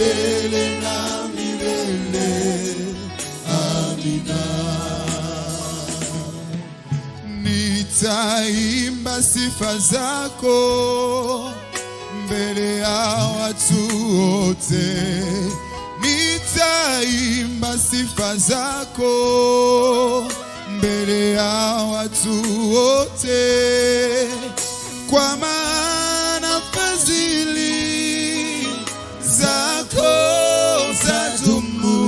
milele na milele. Amina. Nitaimba sifa zako mbele ya watu wote. Nitaimba sifa zako mbele ya watu wote, kwa maana fadhili zako zadumu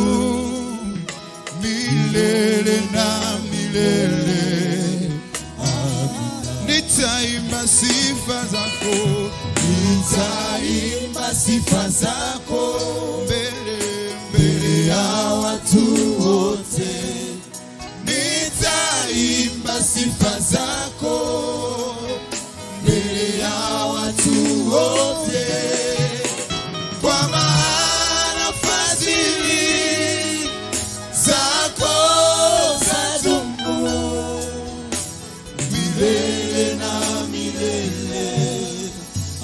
milele na milele. Nitaimba sifa zako, nitaimba sifa zako mbele ya watu wote. Nitaimba sifa zako mbele ya watu wote, kwa maana fadhili zako zadumu milele na milele.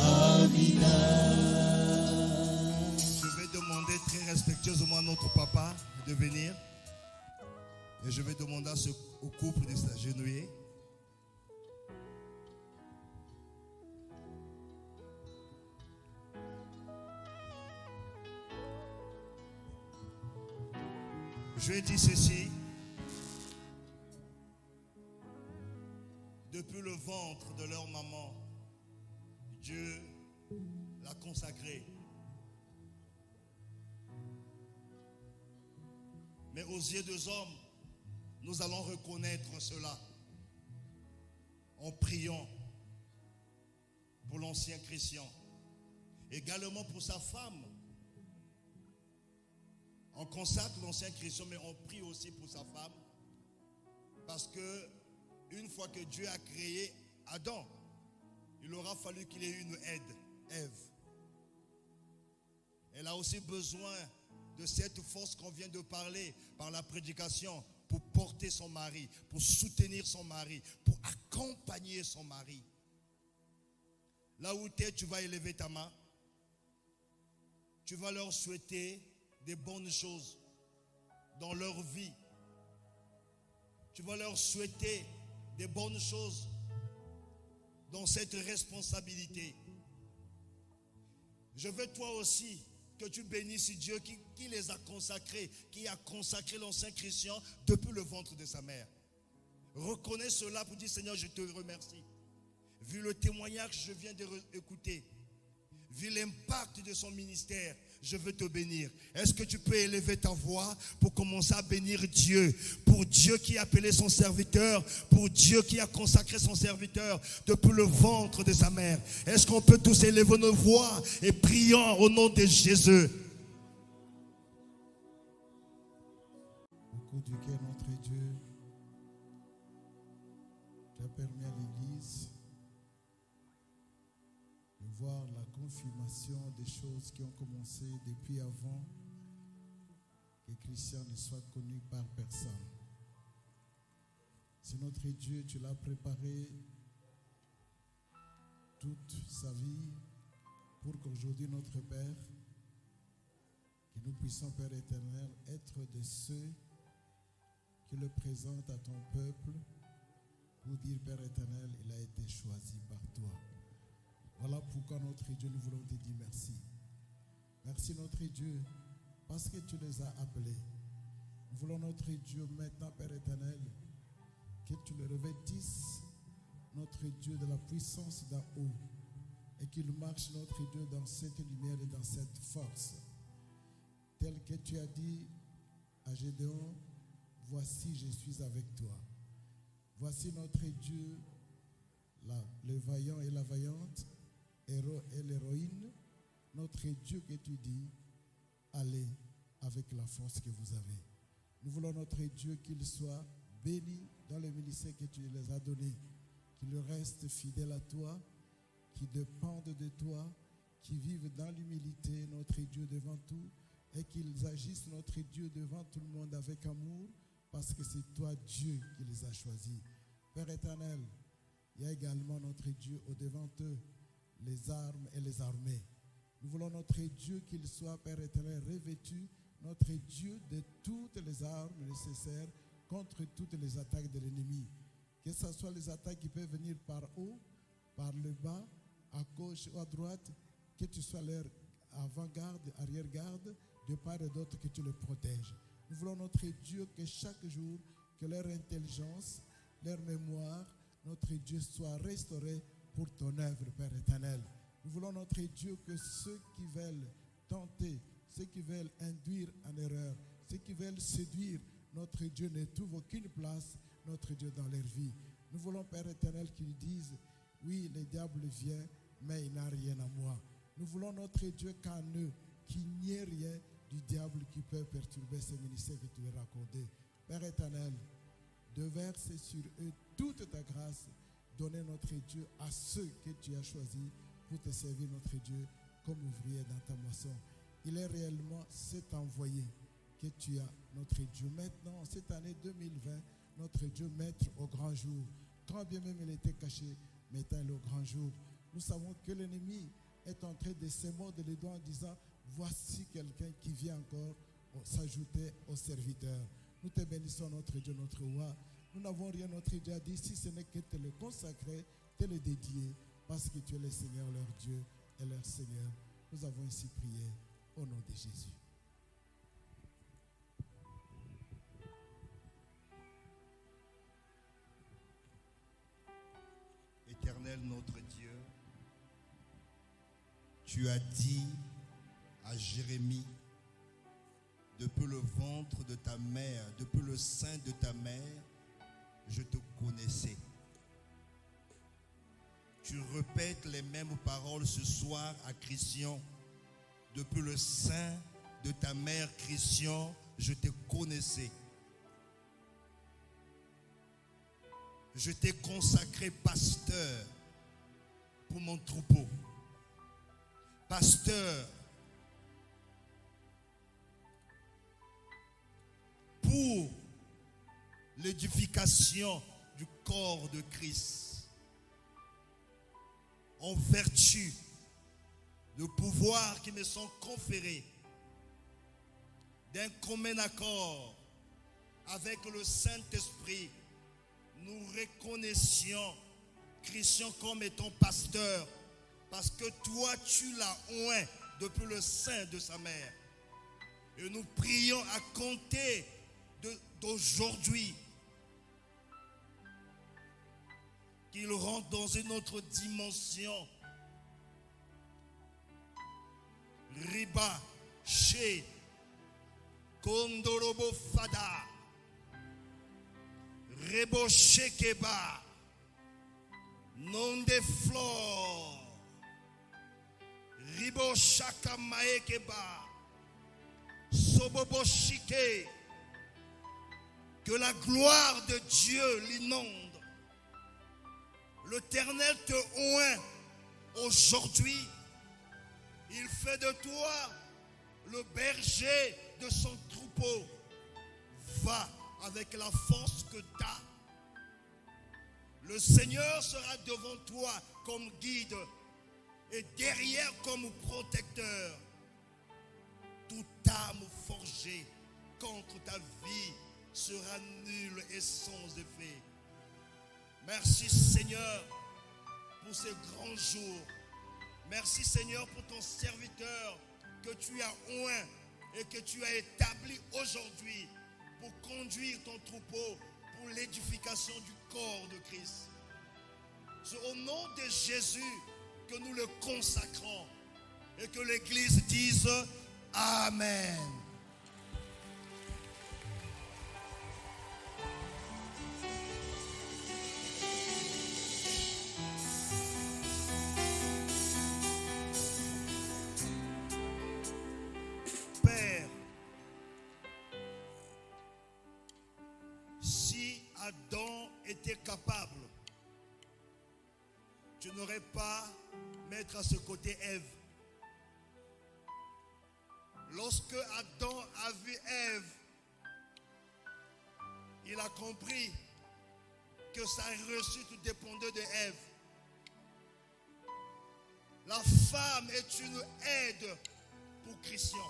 Amina. Je vais demander très respectueusement à notre papa de venir. Et je vais demander au couple de s'agenouiller. Je vais dire ceci. Depuis le ventre de leur maman, Dieu l'a consacrée. Mais aux yeux des hommes, nous allons reconnaître cela en priant pour l'ancien Christian, également pour sa femme. On consacre l'ancien Christian, mais on prie aussi pour sa femme, parce que une fois que Dieu a créé Adam, il aura fallu qu'il ait une aide, Ève. Elle a aussi besoin de cette force qu'on vient de parler par la prédication, pour porter son mari, pour soutenir son mari, pour accompagner son mari. Là où tu es, tu vas élever ta main. Tu vas leur souhaiter des bonnes choses dans leur vie. Tu vas leur souhaiter des bonnes choses dans cette responsabilité. Je veux toi aussi que tu bénisses Dieu qui les a consacrés, qui a consacré l'ancien Christian depuis le ventre de sa mère. Reconnais cela pour dire: Seigneur, je te remercie. Vu le témoignage que je viens d'écouter, vu l'impact de son ministère, je veux te bénir. Est-ce que tu peux élever ta voix pour commencer à bénir Dieu, pour Dieu qui a appelé son serviteur, pour Dieu qui a consacré son serviteur depuis le ventre de sa mère? Est-ce qu'on peut tous élever nos voix et prions au nom de Jésus? Beaucoup duquel notre Dieu, tu as permis à l'Église de voir la confirmation des choses qui ont commencé depuis avant que Christian ne soit connu par personne. C'est notre Dieu, tu l'as préparé toute sa vie pour qu'aujourd'hui notre Père, que nous puissions, Père éternel, être de ceux qui le présentent à ton peuple pour dire: Père éternel, il a été choisi par toi. Voilà pourquoi notre Dieu, nous voulons te dire merci. Merci notre Dieu, parce que tu les as appelés. Nous voulons notre Dieu maintenant, Père éternel, que tu le revêtisses, notre Dieu, de la puissance d'en haut, et qu'il marche, notre Dieu, dans cette lumière et dans cette force. Tel que tu as dit à Gédéon: voici, je suis avec toi. Voici notre Dieu, le vaillant et la vaillante, héros et l'héroïne, notre Dieu que tu dis: allez avec la force que vous avez. Nous voulons notre Dieu qu'il soit béni dans le ministère que tu les as donné, qu'il reste fidèle à toi, qui dépendent de toi, qui vivent dans l'humilité, notre Dieu, devant tout, et qu'ils agissent, notre Dieu, devant tout le monde avec amour, parce que c'est toi, Dieu, qui les a choisis. Père éternel, il y a également, notre Dieu, au-devant d'eux, les armes et les armées. Nous voulons notre Dieu qu'il soit, Père éternel, revêtu, notre Dieu de toutes les armes nécessaires contre toutes les attaques de l'ennemi. Que ce soit les attaques qui peuvent venir par haut, par le bas, à gauche ou à droite, que tu sois leur avant-garde, arrière-garde, de part et d'autre, que tu les protèges. Nous voulons notre Dieu que chaque jour, que leur intelligence, leur mémoire, notre Dieu soit restauré pour ton œuvre, Père éternel. Nous voulons notre Dieu que ceux qui veulent tenter, ceux qui veulent induire en erreur, ceux qui veulent séduire, notre Dieu ne trouve aucune place, notre Dieu, dans leur vie. Nous voulons, Père éternel, qu'ils disent, oui, le diable vient, mais il n'a rien à moi. Nous voulons notre Dieu qu'en eux, qu'il n'y ait rien du diable qui peut perturber ce ministère que tu veux raconter. Père éternel, déverse sur eux toute ta grâce, donner notre Dieu à ceux que tu as choisis pour te servir, notre Dieu, comme ouvrier dans ta moisson. Il est réellement cet envoyé que tu as, notre Dieu. Maintenant, cette année 2020, notre Dieu, maître au grand jour. Quand bien même il était caché, maintenant il est au grand jour. Nous savons que l'ennemi est en train de se mordre les doigts en disant, voici quelqu'un qui vient encore s'ajouter aux serviteurs. Nous te bénissons, notre Dieu, notre roi. Nous n'avons rien, notre Dieu, à dire, si ce n'est que te le consacrer, te le dédier, parce que tu es le Seigneur, leur Dieu et leur Seigneur. Nous avons ainsi prié au nom de Jésus. Éternel notre Dieu, tu as dit à Jérémie, depuis le ventre de ta mère, depuis le sein de ta mère, je te connaissais. Tu répètes les mêmes paroles ce soir à Christian. Depuis le sein de ta mère, Christian, je te connaissais. Je t'ai consacré pasteur pour mon troupeau. Pasteur pour l'édification du corps de Christ. En vertu de pouvoirs qui me sont conférés d'un commun accord avec le Saint-Esprit, nous reconnaissions Christian comme étant pasteur parce que toi tu l'as oint depuis le sein de sa mère. Et nous prions à compter d'aujourd'hui qu'il rentre dans une autre dimension. Riba, She, Kondorobo Fada, Rebo Shekeba, Nonde Flore, Ribo Shaka Maekeba, Sobobo Shike, que la gloire de Dieu l'inonde. L'Éternel te oint aujourd'hui. Il fait de toi le berger de son troupeau. Va avec la force que tu as. Le Seigneur sera devant toi comme guide et derrière comme protecteur. Toute âme forgée contre ta vie sera nulle et sans effet. Merci Seigneur pour ces grands jours. Merci Seigneur pour ton serviteur que tu as oint et que tu as établi aujourd'hui pour conduire ton troupeau pour l'édification du corps de Christ. C'est au nom de Jésus que nous le consacrons et que l'Église dise Amen. Père, si Adam était capable, tu n'aurais pas mettre à ce côté Ève. Lorsque Adam a vu Ève, il a compris que sa réussite dépendait de Ève. La femme est une aide pour Christian.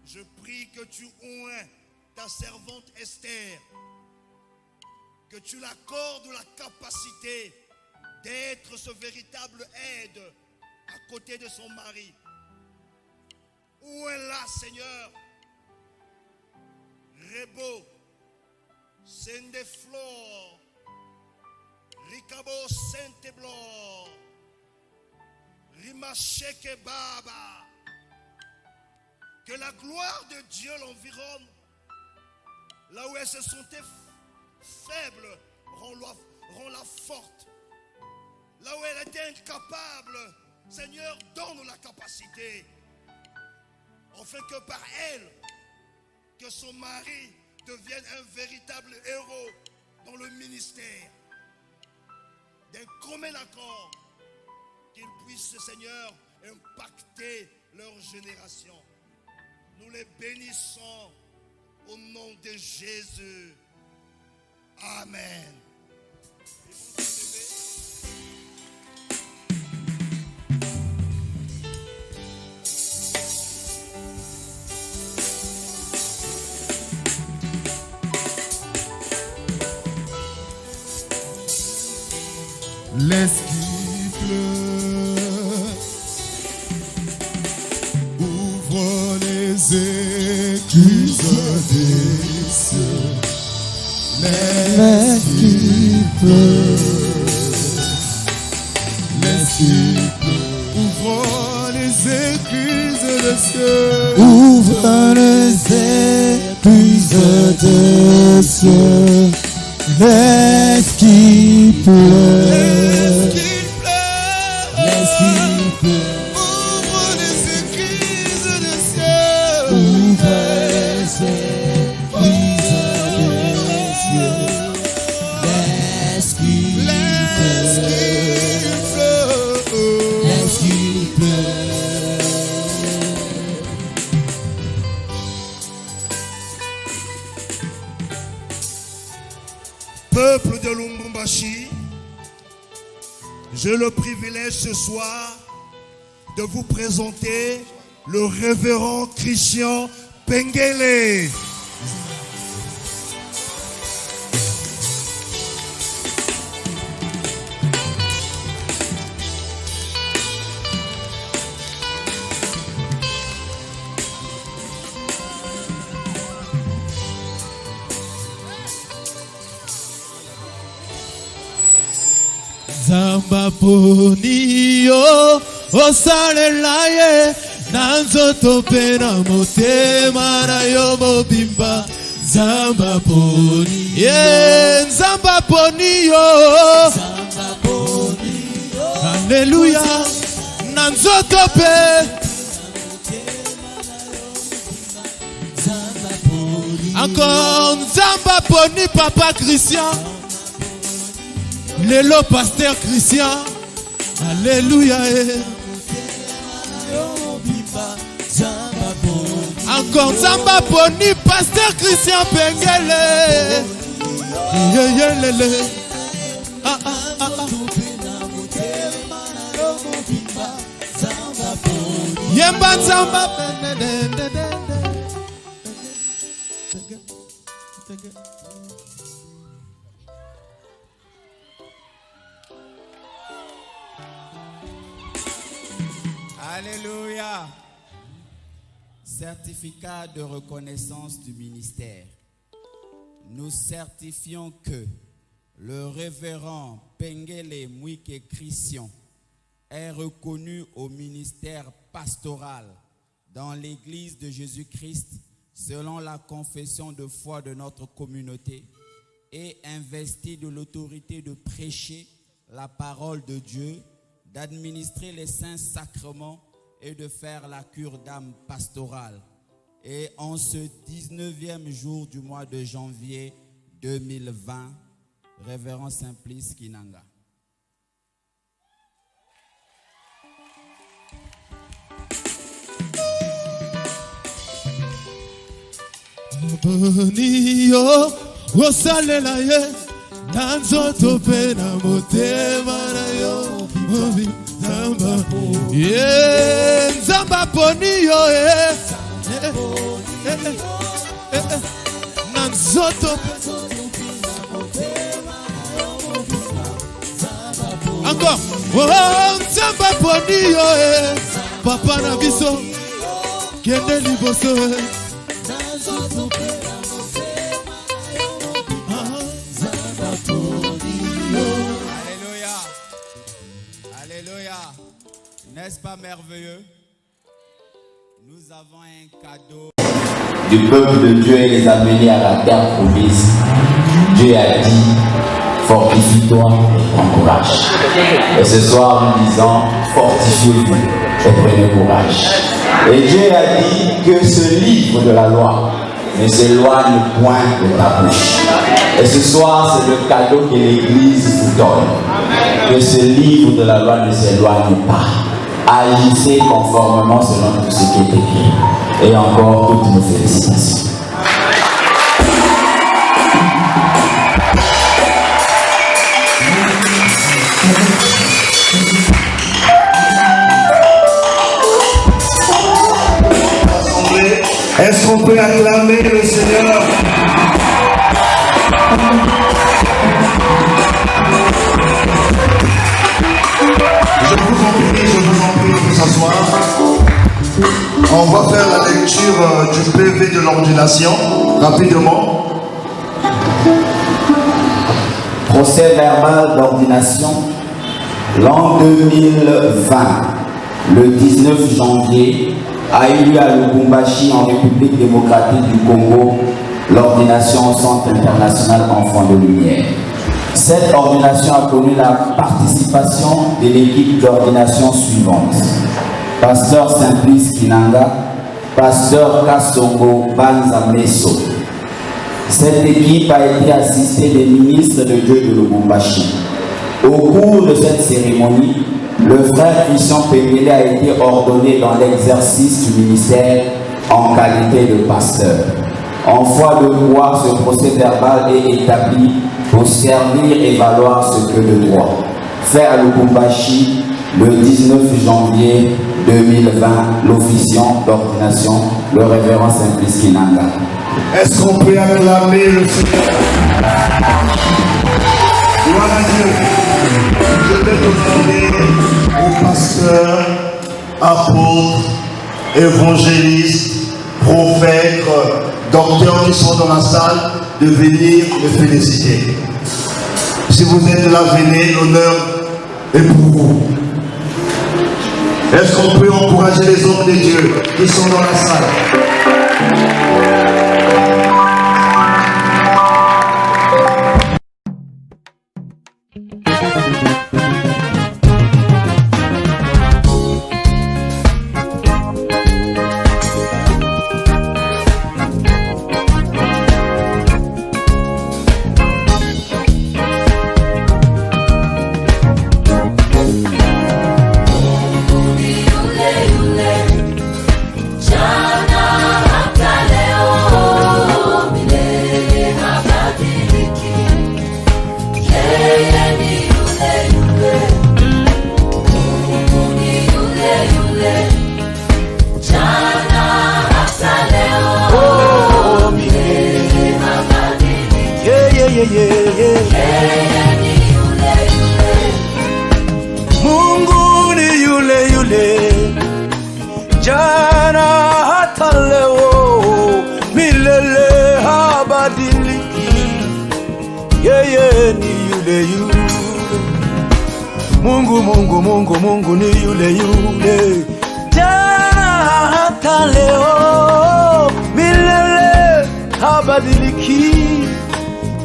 Je prie que tu oins ta servante Esther, que tu l'accordes la capacité d'être ce véritable aide à côté de son mari. Oins-la, Seigneur. Rebo, Sendeflor, Ricabo Saint-Eblor, Rimacheke Baba. Que la gloire de Dieu l'environne. Là où elle se sentait faible, rends-la forte. Là où elle était incapable, Seigneur, donne la capacité. Afin que par elle, que son mari devienne un véritable héros dans le ministère. D'un commun accord, qu'il puisse, Seigneur, impacter leur génération. Nous les bénissons au nom de Jésus. Amen. Laisse qu'il pleure, ouvre les écluses des cieux. Laisse qu'il pleure, laisse qu'il pleure, ouvre les écluses des cieux. Ouvre les écluses des cieux. Laisse qu'il pleure. Laisse qu'il pleure. Ouvre les écluses des cieux. Ouvre les écluses des cieux. Laisse qu'il pleure. Laisse qu'il pleure. Peuple de Lubumbashi, j'ai le privilège ce soir de vous présenter le révérend Christian Pengele. Zamba poni yo osalela ye nanzoto pe na motema na yo mobimba. Zamba poni ye Zamba poni yo Alléluia nanzoto pe encore Zamba poni papa Christian. Lelo pasteur Christian, alléluia. Encore Zamba poni pasteur Christian Pengele. Yemba Zamba. Alléluia. Certificat de reconnaissance du ministère. Nous certifions que le révérend Pengele Mwike Christian est reconnu au ministère pastoral dans l'Église de Jésus-Christ selon la confession de foi de notre communauté et investi de l'autorité de prêcher la parole de Dieu, d'administrer les saints sacrements et de faire la cure d'âme pastorale. Et en ce 19e jour du mois de janvier 2020, Révérend Simplice Kinanga. Boni yo osalela ye nanzoto pe na motema na yo Nzamba poni yo Nanzoto. Encore. Oh, Nzamba poni yo Papa na biso kende liboso. Alléluia. Alléluia. N'est-ce pas merveilleux? Nous avons un cadeau du peuple de Dieu et les amener à la terre promise. Dieu a dit, fortifie-toi et prends courage. Et ce soir, nous disons, fortifiez-vous et prenez courage. Et Dieu a dit que ce livre de la loi ne s'éloigne point de ta bouche. Et ce soir, c'est le cadeau que l'Église vous donne. Que ce livre de la loi ne s'éloigne pas. Agissez conformément selon tout ce qui est écrit. Et encore toutes nos félicitations. Est-ce qu'on peut acclamer le Seigneur? Je vous en prie de s'asseoir. On va faire la lecture du PV de l'ordination, rapidement. Procès verbal d'ordination, l'an 2020, le 19 janvier, a eu lieu à Lubumbashi, en République démocratique du Congo, l'ordination au Centre international Enfants de Lumière. Cette ordination a connu la participation de l'équipe d'ordination suivante. Pasteur Simplice Kinanga, Pasteur Kassongo Banza Meso. Cette équipe a été assistée des ministres de Dieu de Lubumbashi. Au cours de cette cérémonie, le frère Christian Pengele a été ordonné dans l'exercice du ministère en qualité de pasteur. En foi de quoi ce procès verbal est établi pour servir et valoir ce que de droit. Fait à Lubumbashi le 19 janvier 2020, l'officiant d'ordination, le révérend Simplice Kinanga. Est-ce qu'on peut acclamer le Seigneur? Gloire à Dieu. Je vais demander aux pasteurs, apôtres, évangélistes, prophètes, docteurs qui sont dans la salle de venir me féliciter. Si vous êtes là, venez, l'honneur est pour vous. Est-ce qu'on peut encourager les hommes de Dieu qui sont dans la salle? Mungu ni yule yule, jana hata leo, milele habadiliki. Yeye ni yule yule. Mungu, Mungu, Mungu, Mungu ni yule yule, jana hata leo, milele habadiliki.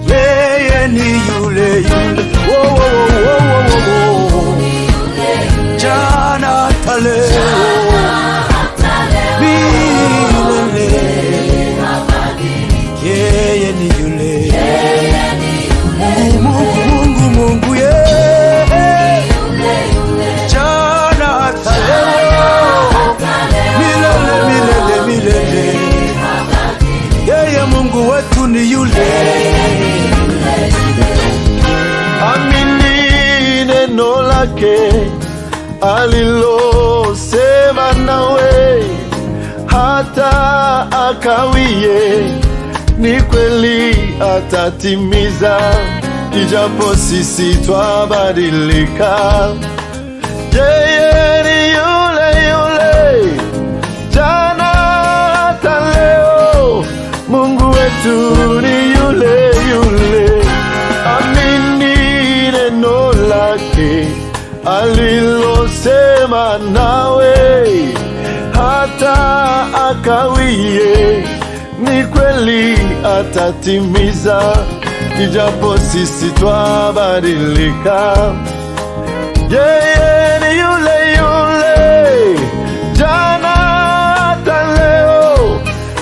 Yeye ni yule yule, oh, oh, oh, oh, oh, oh. Jana hata leo, milele. Yeye ni yule, Mungu, Mungu, Mungu, yeye. Jana hata leo, milele, milele, milele. Yeye Mungu wetu ni yule. Amini neno lake alilo alilosema nawe hata akawie, ni kweli atatimiza, ijapo sisi twabadilika. Yeye ni yule yule jana hata leo, Mungu wetu ni yule yule. Amini neno lake alilosema nawe hata akawie, ni kweli atatimiza, ijapo sisi twabadilika. Yeye ni yule yule jana hata leo,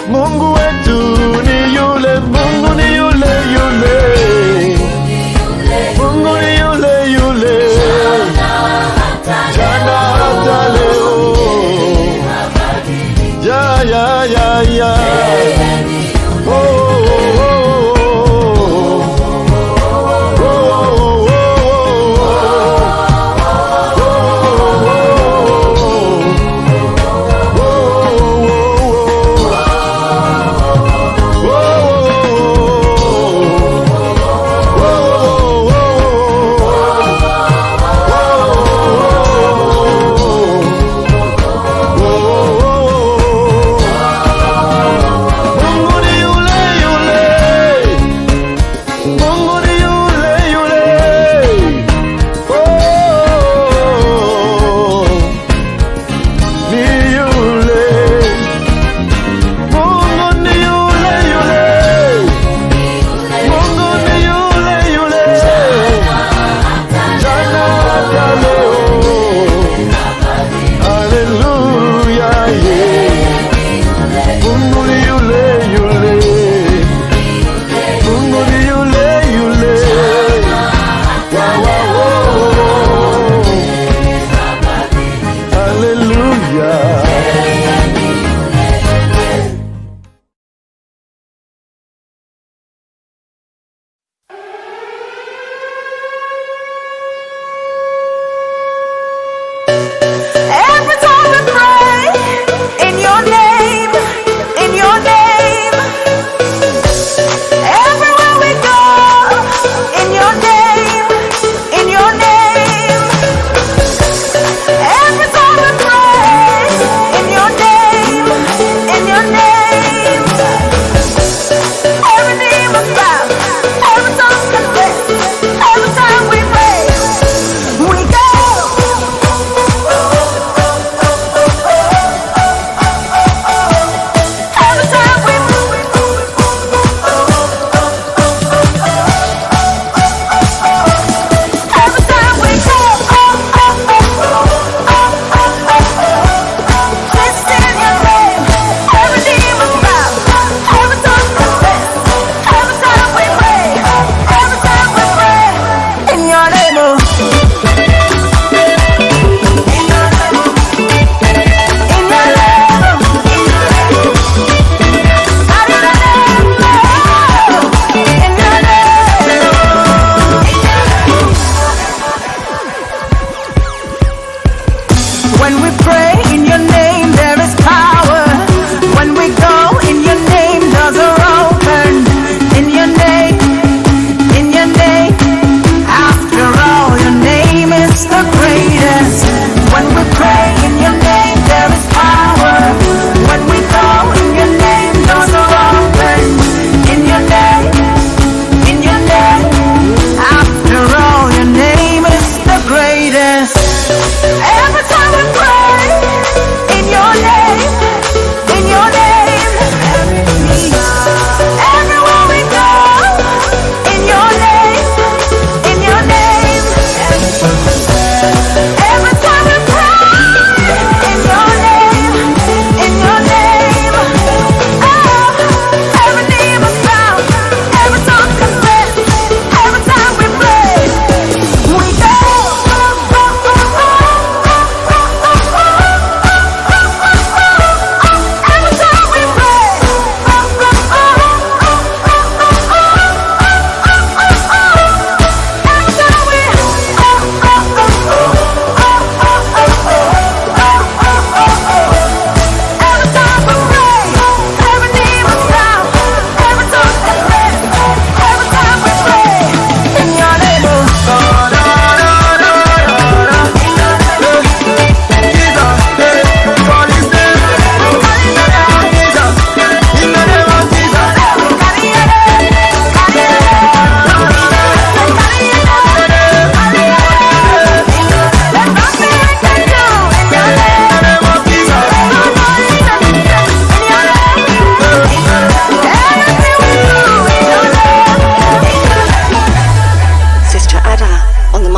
Mungu wetu ni yule, Mungu ni yule yule, Mungu ni yule yule jana hata leo. Ya ya ya ya.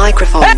microphone.